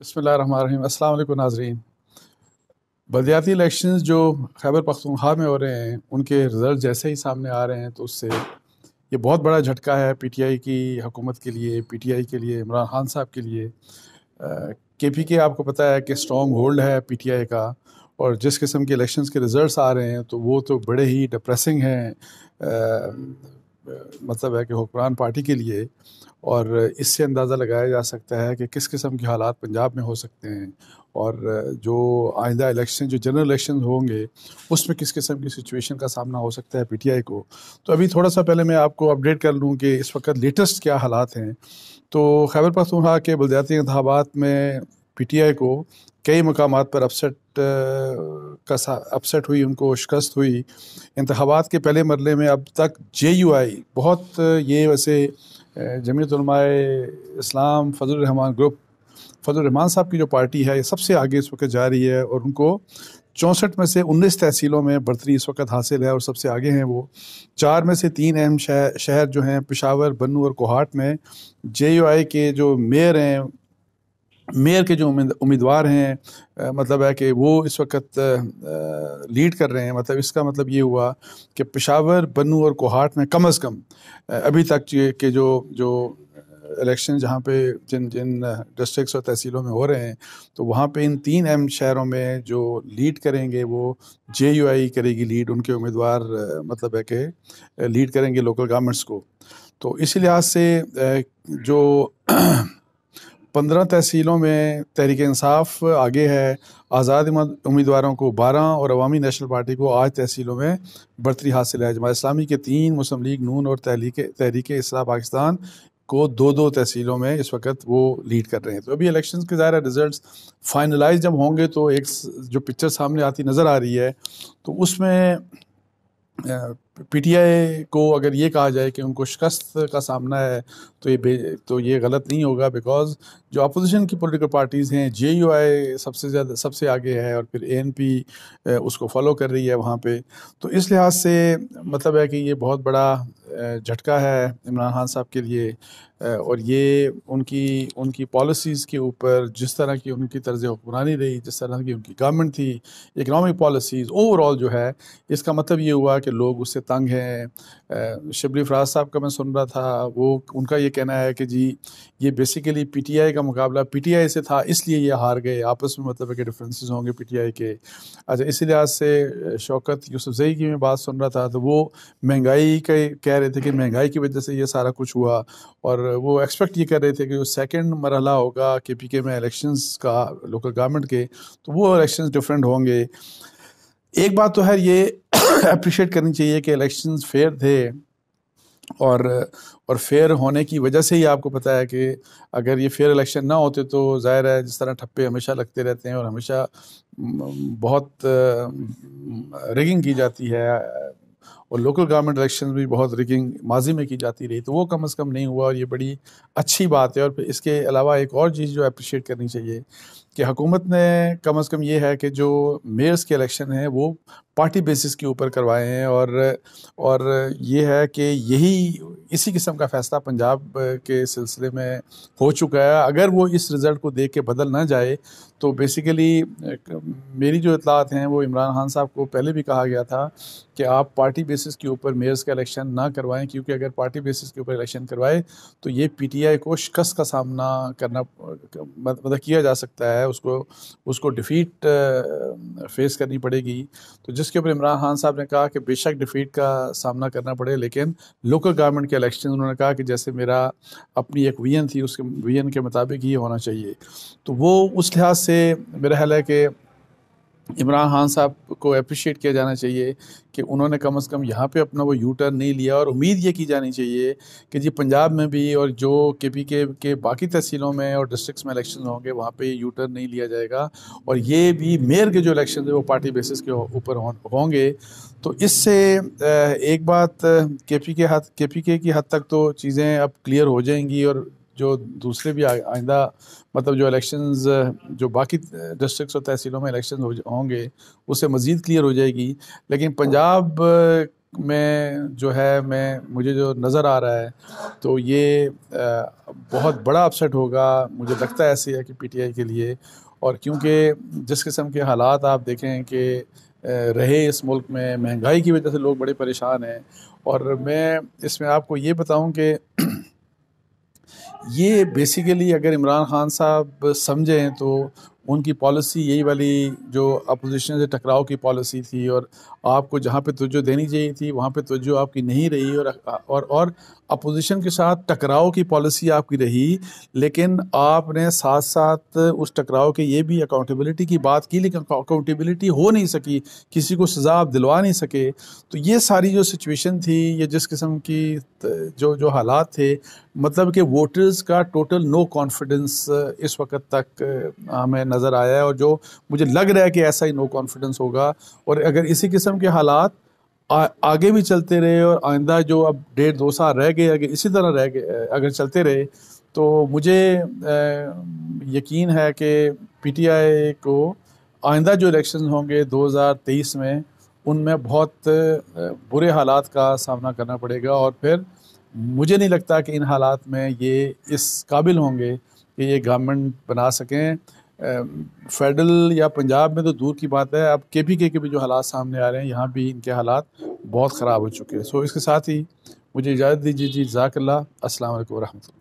बिस्मिल्लाहिर्रहमानिर्रहीम। अस्सलाम वालेकुम नाज़रीन। बलदियाती इलेक्शंस जो खैबर पख्तूनख्वा में हो रहे हैं, उनके रिज़ल्ट जैसे ही सामने आ रहे हैं तो उससे ये बहुत बड़ा झटका है पीटीआई की हुकूमत के लिए, पीटीआई के लिए, इमरान खान साहब के लिए। केपीके आपको पता है कि स्ट्रॉन्ग होल्ड है पीटीआई का, और जिस किस्म के इलेक्शंस के रिज़ल्ट्स आ रहे हैं तो वो तो बड़े ही डिप्रेसिंग हैं। मतलब है कि हुक्मरान पार्टी के लिए, और इससे अंदाज़ा लगाया जा सकता है कि किस किस्म के हालात पंजाब में हो सकते हैं, और जो आइंदा इलेक्शन, जो जनरल इलेक्शन होंगे, उसमें किस किस्म की सिचुएशन का सामना हो सकता है पीटीआई को। तो अभी थोड़ा सा पहले मैं आपको अपडेट कर लूँ कि इस वक्त लेटेस्ट क्या हालात हैं। तो खैबर पख्तूनख्वा के बलदियाती इंतखाबात में पीटीआई को कई मकामात पर अपसेट हुई, उनको शिकस्त हुई। इंतखाबात के पहले मरले में अब तक जेयूआई बहुत, ये वैसे जमीयत उलमाए इस्लाम फजल रहमान ग्रुप, फजल रहमान साहब की जो पार्टी है, ये सबसे आगे इस वक्त जा रही है, और उनको 64 में से 19 तहसीलों में बर्तरी इस वक्त हासिल है, और सबसे आगे हैं वो। 4 में से 3 अहम शहर जो हैं, पेशावर, बन्नू और कोहाट में जेयूआई के जो मेयर हैं, मेयर के जो उम्मीदवार हैं, मतलब है कि वो इस वक्त लीड कर रहे हैं। मतलब इसका मतलब ये हुआ कि पेशावर, बन्नू और कोहाट में कम अज़ कम अभी तक के जो जो इलेक्शन जहाँ पे जिन जिन डिस्ट्रिक्ट्स और तहसीलों में हो रहे हैं, तो वहाँ पे इन 3 अहम शहरों में जो लीड करेंगे वो जेयूआई करेगी लीड। उनके उम्मीदवार मतलब है कि लीड करेंगे लोकल गवर्नमेंट्स को। तो इसी लिहाज से जो 15 तहसीलों में तहरीक इंसाफ आगे है, आज़ाद उम्मीदवारों को 12 और अवामी नेशनल पार्टी को 8 तहसीलों में बर्तरी हासिल है। जमात इस्लामी के 3, मुस्लिम लीग नून और तहरीक इस्लाह पाकिस्तान को 2-2 तहसीलों में इस वक्त वो लीड कर रहे हैं। तो अभी इलेक्शंस के ज़ाहिर रिजल्ट्स फाइनलाइज जब होंगे तो एक जो पिक्चर सामने आती नज़र आ रही है, तो उसमें पीटीआई को अगर ये कहा जाए कि उनको शिकस्त का सामना है, तो ये गलत नहीं होगा, बिकॉज़ जो अपोजिशन की पॉलिटिकल पार्टीज़ हैं, जेयूआई सबसे आगे है, और फिर एएनपी उसको फॉलो कर रही है वहाँ पे। तो इस लिहाज से मतलब है कि ये बहुत बड़ा झटका है इमरान खान साहब के लिए। और ये उनकी उनकी पॉलिसीज़ के ऊपर, जिस तरह की उनकी तर्ज़ हुक्मरानी रही, जिस तरह की उनकी गवर्नमेंट थी, इकनॉमिक पॉलिसीज़ ओवरऑल जो है, इसका मतलब ये हुआ कि लोग उससे तंग हैं। शिबली फराज साहब का मैं सुन रहा था, वो उनका ये कहना है कि जी ये बेसिकली पीटीआई का मुकाबला पीटीआई से था, इसलिए ये हार गए, आपस में मतलब है कि डिफरेंसेस होंगे पीटीआई के। अच्छा, इसी लिहाज से शौकत यूसुफजई की मैं बात सुन रहा था, तो वो महंगाई का कह रहे थे कि महंगाई की वजह से ये सारा कुछ हुआ, और वो एक्सपेक्ट ये कर रहे थे कि जो सेकंड मरहला होगा केपीके में इलेक्शंस का, लोकल गवर्नमेंट के, तो वो इलेक्शंस डिफरेंट होंगे। एक बात तो है, ये अप्रिशिएट करनी चाहिए कि इलेक्शंस फेयर थे, और फेयर होने की वजह से ही आपको पता है कि अगर ये फेयर इलेक्शन ना होते तो ज़ाहिर है जिस तरह ठप्पे हमेशा लगते रहते हैं, और हमेशा बहुत रिगिंग की जाती है, और लोकल गवर्नमेंट इलेक्शन भी बहुत रिगिंग माजी में की जाती रही, तो वो कम अज़ कम नहीं हुआ, और ये बड़ी अच्छी बात है। और फिर इसके अलावा एक और चीज़ जो अप्रिशिएट करनी चाहिए कि हुकूमत ने कम अज़ कम ये है कि जो मेयर्स के इलेक्शन हैं वो पार्टी बेसिस के ऊपर करवाए हैं, और ये है कि इसी किस्म का फ़ैसला पंजाब के सिलसिले में हो चुका है। अगर वो इस रिज़ल्ट को देख के बदल ना जाए, तो बेसिकली मेरी जो इतलात हैं, वो इमरान खान साहब को पहले भी कहा गया था कि आप पार्टी बेसिस के ऊपर मेयर्स का इलेक्शन ना करवाएं, क्योंकि अगर पार्टी बेसिस के ऊपर इलेक्शन करवाए तो ये पीटीआई को शिकस्त का सामना करना मतलब किया जा सकता है, उसको डिफ़ीट फेस करनी पड़ेगी। तो जिसके ऊपर इमरान खान साहब ने कहा कि बेशक डिफ़ीट का सामना करना पड़े, लेकिन लोकल गवर्नमेंट के इलेक्शन, उन्होंने कहा कि जैसे मेरा अपनी एक विजन थी, उसके विजन के मुताबिक ही होना चाहिए। तो वो उस लिहाज से मेरा ख्याल है कि इमरान खान साहब को अप्रिशिएट किया जाना चाहिए कि उन्होंने कम से कम यहाँ पे अपना वो यू टर्न नहीं लिया, और उम्मीद ये की जानी चाहिए कि जी पंजाब में भी और जो केपीके के बाकी तहसीलों में और डिस्ट्रिक्ट्स में इलेक्शन होंगे, वहाँ पे यू टर्न नहीं लिया जाएगा, और ये भी मेयर के जो इलेक्शन है वो पार्टी बेसिस के ऊपर होंगे। तो इससे एक बात केपीके की हद तक तो चीज़ें अब क्लियर हो जाएंगी, और जो दूसरे भी आइंदा मतलब जो इलेक्शंस, जो बाकी डिस्ट्रिक्ट्स और तहसीलों में इलेक्शन होंगे, उससे मज़ीद क्लियर हो जाएगी। लेकिन पंजाब में जो है मुझे जो नज़र आ रहा है तो ये बहुत बड़ा अपसेट होगा, मुझे लगता है ऐसे है कि पीटीआई के लिए। और क्योंकि जिस किस्म के हालात आप देखें कि रहे इस मुल्क में, महंगाई की वजह से लोग बड़े परेशान हैं। और मैं इसमें आपको ये बताऊं कि ये बेसिकली अगर इमरान खान साहब समझें तो उनकी पॉलिसी यही वाली जो अपोजिशन से टकराव की पॉलिसी थी, और आपको जहाँ पे तवज्जो देनी चाहिए थी वहाँ पे तवज्जो आपकी नहीं रही, और अपोजिशन के साथ टकराव की पॉलिसी आपकी रही। लेकिन आपने साथ साथ उस टकराव के ये भी अकाउंटेबिलिटी की बात की, लेकिन अकाउंटेबिलिटी हो नहीं सकी, किसी को सज़ा आप दिलवा नहीं सके। तो ये सारी जो सिचुएशन थी, ये जिस किस्म की जो जो हालात थे, मतलब कि वोटर्स का टोटल नो कॉन्फिडेंस इस वक्त तक हमें नज़र आया है, और जो मुझे लग रहा है कि ऐसा ही नो कॉन्फिडेंस होगा। और अगर इसी किस्म के हालात आगे भी चलते रहे, और आइंदा जो अब 1.5-2 साल रह गए अगर इसी तरह रह गए अगर चलते रहे, तो मुझे यकीन है कि पीटीआई को आइंदा जो इलेक्शन होंगे 2023 में, उनमें बहुत बुरे हालात का सामना करना पड़ेगा। और फिर मुझे नहीं लगता कि इन हालात में ये इस काबिल होंगे कि ये गवर्नमेंट बना सकें। फेडरल या पंजाब में तो दूर की बात है, अब केपीके के भी जो हालात सामने आ रहे हैं, यहाँ भी इनके हालात बहुत ख़राब हो चुके हैं। सो इसके साथ ही मुझे इजाज़त दीजिए जी, जज़ाकल्लाह, अस्सलाम वालेकुम व रहमतुल्लाह।